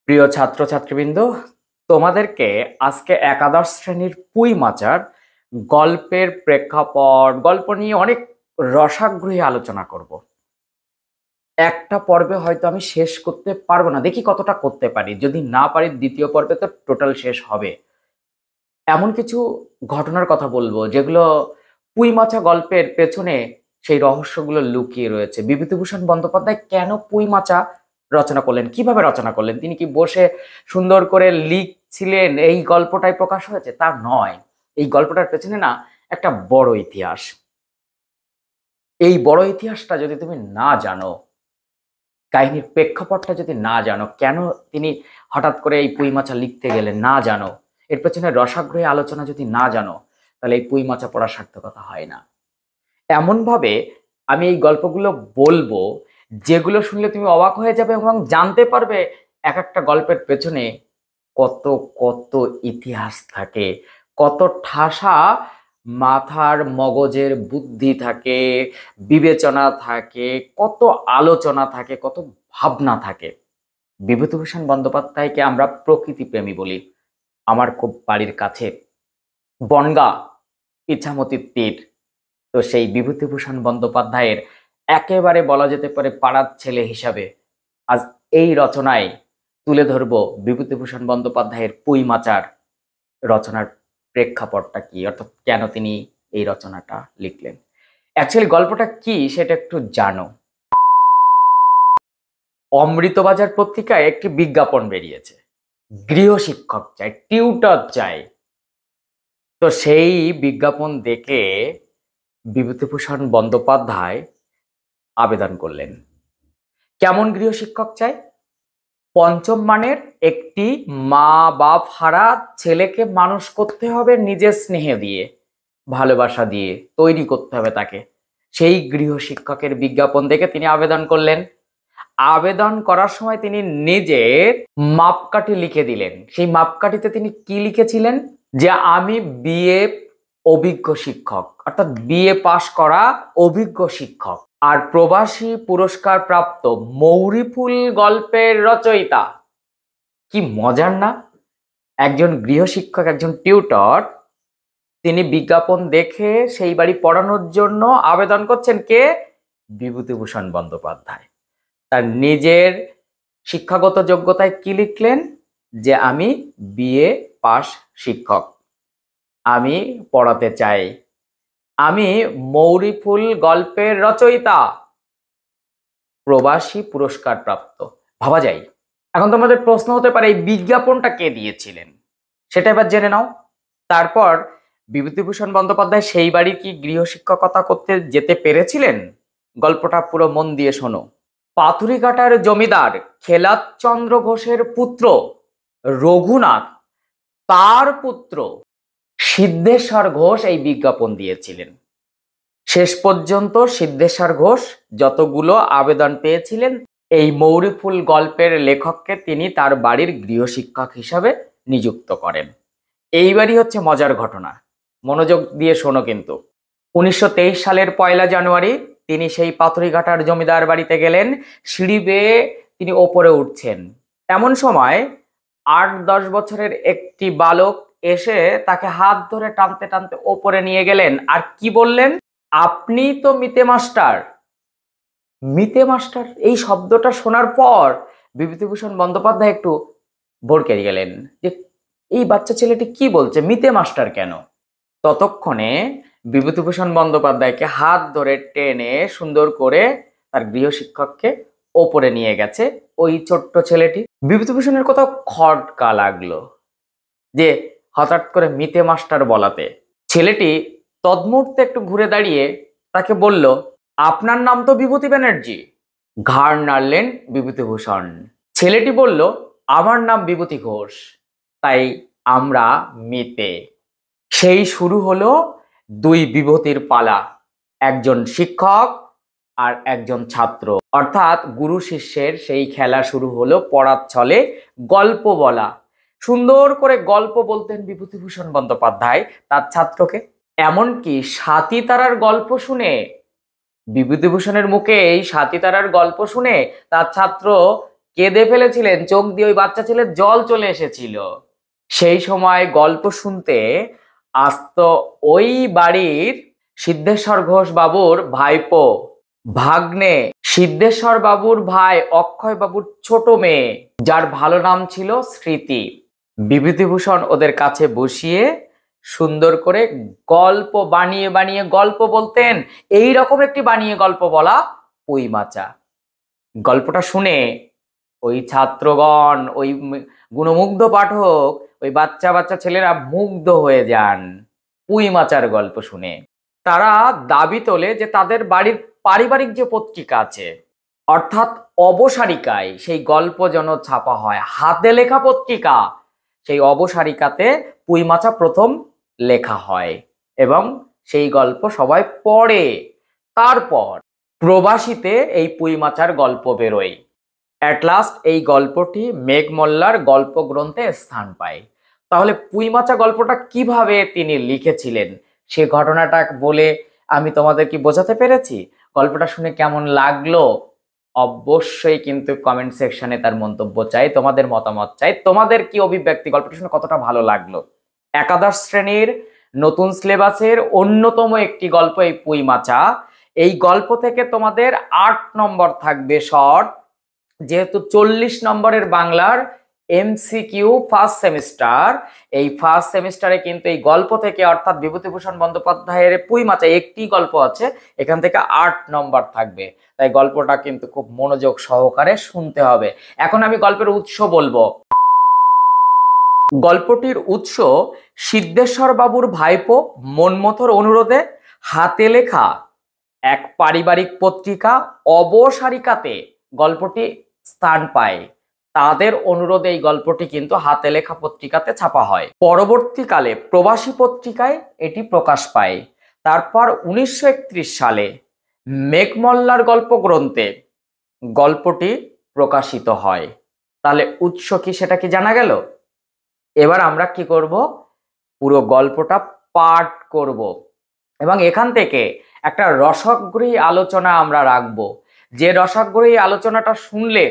প্রিয় ছাত্রছাত্রীবৃন্দ, তোমাদেরকে আজকে একাদশ শ্রেণীর পুঁই মাচার গল্পের প্রেক্ষাপট গল্প নিয়ে অনেক রসাগ্রহী আলোচনা করব। একটা পর্বে হয়তো আমি শেষ করতে পারবো না, দেখি কতটা করতে পারি। যদি না পারি দ্বিতীয় পর্বে তো টোটাল শেষ হবে। এমন কিছু ঘটনার কথা বলবো যেগুলো পুঁই মাচা গল্পের পেছনে সেই রহস্যগুলো লুকিয়ে রয়েছে। বিভূতিভূষণ বন্দ্যোপাধ্যায় কেন পুঁই মাচা রচনা করলেন, কিভাবে রচনা করলেন, তিনি কি বসে সুন্দর করে লিখছিলেন এই গল্পটাই প্রকাশ হয়েছে? তা নয়। এই গল্পটার পেছনে না একটা বড় ইতিহাস। এই বড় ইতিহাসটা যদি তুমি না জানো, কাহিনীর প্রেক্ষাপটটা যদি না জানো, কেন তিনি হঠাৎ করে এই পুঁই মাচা লিখতে গেলেন না জানো, এর পেছনে রসাগ্রহী আলোচনা যদি না জানো, তাহলে এই পুঁই মাচা পড়ার সার্থকতা হয় না। এমন ভাবে আমি এই গল্পগুলো বলবো যেগুলো শুনলে তুমি অবাক হয়ে যাবে এবং জানতে পারবে এক একটা গল্পের পেছনে কত কত ইতিহাস থাকে, কত ঠাসা মাথার মগজের বুদ্ধি থাকে, বিবেচনা থাকে, কত আলোচনা থাকে, কত ভাবনা থাকে। বিভূতিভূষণ বন্দ্যোপাধ্যায়কে আমরা প্রকৃতি প্রেমী বলি। আমার খুব বাড়ির কাছে বনগাঁ ইছামতির তীর। তো সেই বিভূতিভূষণ বন্দ্যোপাধ্যায়ের একেবারে বলা যেতে পারে পাড়ার ছেলে হিসাবে আজ এই রচনায় তুলে ধরব বিভূতিভূষণ বন্দ্যোপাধ্যায়ের পুঁই মাচার রচনার প্রেক্ষাপটটা কি, অর্থাৎ কেন তিনি এই রচনাটা লিখলেন। অ্যাকচুয়ালি গল্পটা কি সেটা একটু জানো। অমৃতবাজার পত্রিকায় একটি বিজ্ঞাপন বেরিয়েছে, গৃহশিক্ষক চাই, টিউটর চাই। তো সেই বিজ্ঞাপন দেখে বিভূতিভূষণ বন্দ্যোপাধ্যায় আবেদন করলেন। কেমন গৃহশিক্ষক চাই? পঞ্চম মানের একটি মা বাপ হারা ছেলেকে মানুষ করতে হবে নিজের স্নেহ দিয়ে, ভালোবাসা দিয়ে তৈরি করতে হবে তাকে। সেই গৃহশিক্ষকের বিজ্ঞাপন দেখে তিনি আবেদন করলেন। আবেদন করার সময় তিনি নিজের মাপকাঠি লিখে দিলেন। সেই মাপকাঠিতে তিনি কি লিখেছিলেন? যে আমি বিএ অভিজ্ঞ শিক্ষক, অর্থাৎ বিএ পাশ করা অভিজ্ঞ শিক্ষক, আর প্রবাসী পুরস্কার প্রাপ্ত মৌরিফুল গল্পের রচয়িতা। কি মজার না? একজন গৃহশিক্ষক, একজন টিউটর, তিনি বিজ্ঞাপন দেখে সেই বাড়ি পড়ানোর জন্য আবেদন করছেন। কে? বিভূতিভূষণ বন্দ্যোপাধ্যায়। তার নিজের শিক্ষাগত যোগ্যতায় কি লিখলেন? যে আমি বিএ পাস শিক্ষক, আমি পড়াতে চাই, আমি মৌরিফুল গল্পের রচয়িতা, প্রবাসী পুরস্কার প্রাপ্ত। ভাবা যায়? এখন তোমাদের প্রশ্ন হতে পারে এই বিজ্ঞাপনটা কে দিয়েছিলেন, সেটা এবার জেনে নাও। তারপর বিভূতিভূষণ বন্দ্যোপাধ্যায় সেই বাড়ি কি গৃহশিক্ষকতা করতে যেতে পেরেছিলেন? গল্পটা পুরো মন দিয়ে শোনো। পাথুরিঘাটার জমিদার খেলাচন্দ্র ঘোষের পুত্র রঘুনাথ, তার পুত্র সিদ্ধেশ্বর ঘোষ এই বিজ্ঞাপন দিয়েছিলেন। শেষ পর্যন্ত সিদ্ধেশ্বর ঘোষ যতগুলো আবেদন পেয়েছিলেন, এই মৌরিফুল গল্পের লেখককে তিনি তার বাড়ির গৃহশিক্ষক হিসাবে নিযুক্ত করেন। এইবারই হচ্ছে মজার ঘটনা, মনোযোগ দিয়ে শোনো কিন্তু। 1923 সালের 1 জানুয়ারি তিনি সেই পাথুরিঘাটার জমিদার বাড়িতে গেলেন। সিঁড়ি বেয়ে তিনি ওপরে উঠছেন। এমন সময় 8-10 বছরের একটি বালক এসে তাকে হাত ধরে টানতে টানতে ওপরে নিয়ে গেলেন। আর কি বললেন? আপনি তো মিতে মাস্টার। মিতে মাস্টার, এই শব্দটা শোনার পর বিভূতিভূষণ বন্দ্যোপাধ্যায় একটু ভড়কে গেলেন যে এই বাচ্চা ছেলেটি কি বলছে, মিতে মাস্টার কেন? ততক্ষণে বিভূতিভূষণ বন্দ্যোপাধ্যায়কে হাত ধরে টেনে সুন্দর করে তার গৃহশিক্ষককে ওপরে নিয়ে গেছে ওই ছোট্ট ছেলেটি। বিভূতিভূষণের কোথাও খটকা লাগলো যে হঠাৎ করে মিতে মাস্টার বলাতে। ছেলেটি তদমুহূর্তে একটু ঘুরে দাঁড়িয়ে তাকে বলল, আপনার নাম তো বিভূতি ব্যানার্জি। ঘাড় নাড়লেন বিভূতিভূষণ। ছেলেটি বলল, আমার নাম বিভূতি ঘোষ, তাই আমরা মিতে। সেই শুরু হলো দুই বিভূতির পালা, একজন শিক্ষক আর একজন ছাত্র, অর্থাৎ গুরু শিষ্যের সেই খেলা শুরু হলো পড়ার ছলে গল্প বলা। সুন্দর করে গল্প বলতেন বিভূতিভূষণ বন্দ্যোপাধ্যায় তার ছাত্রকে। এমনকি স্বাতী তারার গল্প শুনে, বিভূতিভূষণের মুখে এই স্বাতী তারার গল্প শুনে তার ছাত্র কেঁদে ফেলেছিলেন, চোখ দিয়ে ওই বাচ্চা ছেলের জল চলে এসেছিল। সেই সময় গল্প শুনতে আসতো ওই বাড়ির সিদ্ধেশ্বর ঘোষ বাবুর ভাইপো, ভাগ্নে, সিদ্ধেশ্বর বাবুর ভাই অক্ষয় বাবুর ছোট মেয়ে, যার ভালো নাম ছিল স্মৃতি। বিভূতিভূষণ ওদের কাছে বসিয়ে সুন্দর করে গল্প বানিয়ে বানিয়ে গল্প বলতেন। এই রকম একটি বানিয়ে গল্প বলা পুঁই মাচা। গল্পটা শুনে ওই ছাত্রগণ, ওই গুণমুগ্ধ পাঠক, ওই বাচ্চা বাচ্চা ছেলেরা মুগ্ধ হয়ে যান পুঁই মাচার গল্প শুনে। তারা দাবি তোলে যে তাদের বাড়ির পারিবারিক যে পত্রিকা আছে, অর্থাৎ অবসারিকায় সেই গল্প যেন ছাপা হয়, হাতে লেখা পত্রিকা, সেই অবসারিকাতে পুঁই মাচা প্রথম লেখা হয় এবং সেই গল্প সবাই পড়ে। তারপর প্রবাসীতে এই পুঁই মাচার গল্প বেরোয়। অ্যাট লাস্ট এই গল্পটি মেঘমল্লার গল্প গ্রন্থে স্থান পায়। তাহলে পুঁই মাচা গল্পটা কিভাবে তিনি লিখেছিলেন সে ঘটনাটা বলে আমি তোমাদের কি বোঝাতে পেরেছি? গল্পটা শুনে কেমন লাগলো অবশ্যই কিন্তু কমেন্ট সেকশনে তার মন্তব্য চাই, তোমাদের মতামত চাই, তোমাদের কি অভিব্যক্তি, গল্পটা শুনে কতটা ভালো লাগলো। একাদশ শ্রেণীর নতুন সিলেবাসের অন্যতম একটি গল্প এই পুঁই মাচা। এই গল্প থেকে তোমাদের 8 নম্বর থাকবে শর্ট, যেহেতু 40 নম্বরের বাংলার এমসিকিউ ফার্স্ট সেমিস্টার। এই ফার্স্ট সেমিস্টারে কিন্তু এই গল্প থেকে, অর্থাৎ বিভূতিভূষণ বন্দ্যোপাধ্যায়ের পুঁই মাচা একটি গল্প আছে, এখান থেকে 8 নম্বর থাকবে। তাই গল্পটা কিন্তু খুব মনোযোগ সহকারে শুনতে হবে। এখন আমি গল্পের উৎস বলবো। গল্পটির উৎস সিদ্ধেশ্বর বাবুর ভাইপো মন্মথর অনুরোধে হাতে লেখা এক পারিবারিক পত্রিকা অবসারিকাতে গল্পটি স্থান পায়। তাদের অনুরোধে এই গল্পটি কিন্তু হাতে লেখা পত্রিকাতে ছাপা হয়। পরবর্তীকালে প্রবাসী পত্রিকায় এটি প্রকাশ পায়। তারপর 1931 সালে মেঘমল্লার গল্প গ্রন্থে গল্পটি প্রকাশিত হয়। তাহলে উৎস কি সেটা কি জানা গেল? এবার আমরা কি করব, পুরো গল্পটা পাঠ করব এবং এখান থেকে একটা রসগ্রহী আলোচনা আমরা রাখবো। যে রসগ্রহী আলোচনাটা শুনলে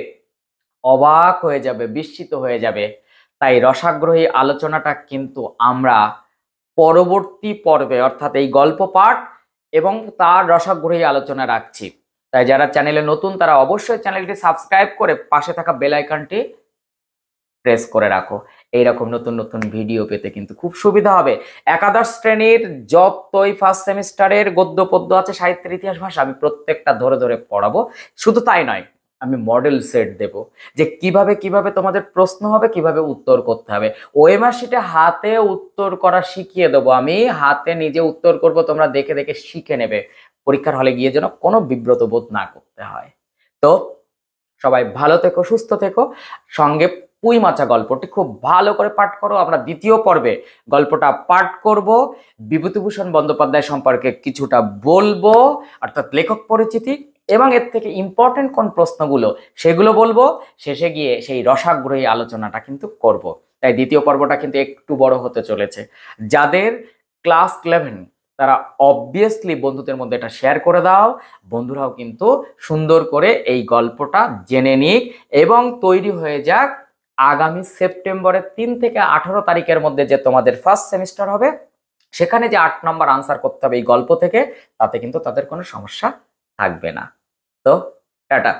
অবাক হয়ে যাবে, বিস্মিত হয়ে যাবে। তাই রসাগ্রহী আলোচনাটা কিন্তু আমরা পরবর্তী পর্বে, অর্থাৎ এই গল্প পাঠ এবং তার রসাগ্রহী আলোচনা রাখছি। তাই যারা চ্যানেলে নতুন তারা অবশ্যই চ্যানেলটি সাবস্ক্রাইব করে পাশে থাকা বেল আইকনটি প্রেস করে রাখো। এইরকম নতুন নতুন ভিডিও পেতে কিন্তু খুব সুবিধা হবে। একাদশ শ্রেণীর যতই ফার্স্ট সেমিস্টারের গদ্য পদ্য আছে, সাহিত্যের ইতিহাস ভাষা, আমি প্রত্যেকটা ধরে ধরে পড়াবো। শুধু তাই নয়, আমি মডেল সেট দেব যে কিভাবে কিভাবে তোমাদের প্রশ্ন হবে, কিভাবে উত্তর করতে হবে। ওএমআর শিটে হাতে উত্তর করা শিখিয়ে দেবো, আমি হাতে নিজে উত্তর করব, তোমরা দেখে দেখে শিখে নেবে। পরীক্ষার হলে গিয়ে যেন কোনো বিব্রত বোধ না করতে হয়। তো সবাই ভালো থেকো, সুস্থ থেকো। সঙ্গে পুঁই মাচা গল্পটি খুব ভালো করে পাঠ করো। আমরা দ্বিতীয় পর্বে গল্পটা পাঠ করব, বিভূতিভূষণ বন্দ্যোপাধ্যায় সম্পর্কে কিছুটা বলবো, অর্থাৎ লেখক পরিচিতি, এবং এর থেকে ইম্পর্টেন্ট কোন প্রশ্নগুলো সেগুলো বলবো। শেষে গিয়ে সেই রসাগ্রহী আলোচনাটা কিন্তু করব। তাই দ্বিতীয় পর্বটা কিন্তু একটু বড় হতে চলেছে। যাদের ক্লাস 11 তারা অবভিয়াসলি বন্ধুদের মধ্যে এটা শেয়ার করে দাও। বন্ধুরাও কিন্তু সুন্দর করে এই গল্পটা জেনে নিক এবং তৈরি হয়ে যাক আগামী সেপ্টেম্বরের 3 থেকে 18 তারিখের মধ্যে যে তোমাদের ফার্স্ট সেমিস্টার হবে, সেখানে যে 8 নম্বর আনসার করতে হবে এই গল্প থেকে, তাতে কিন্তু তাদের কোনো সমস্যা থাকবে না। তো টাটা।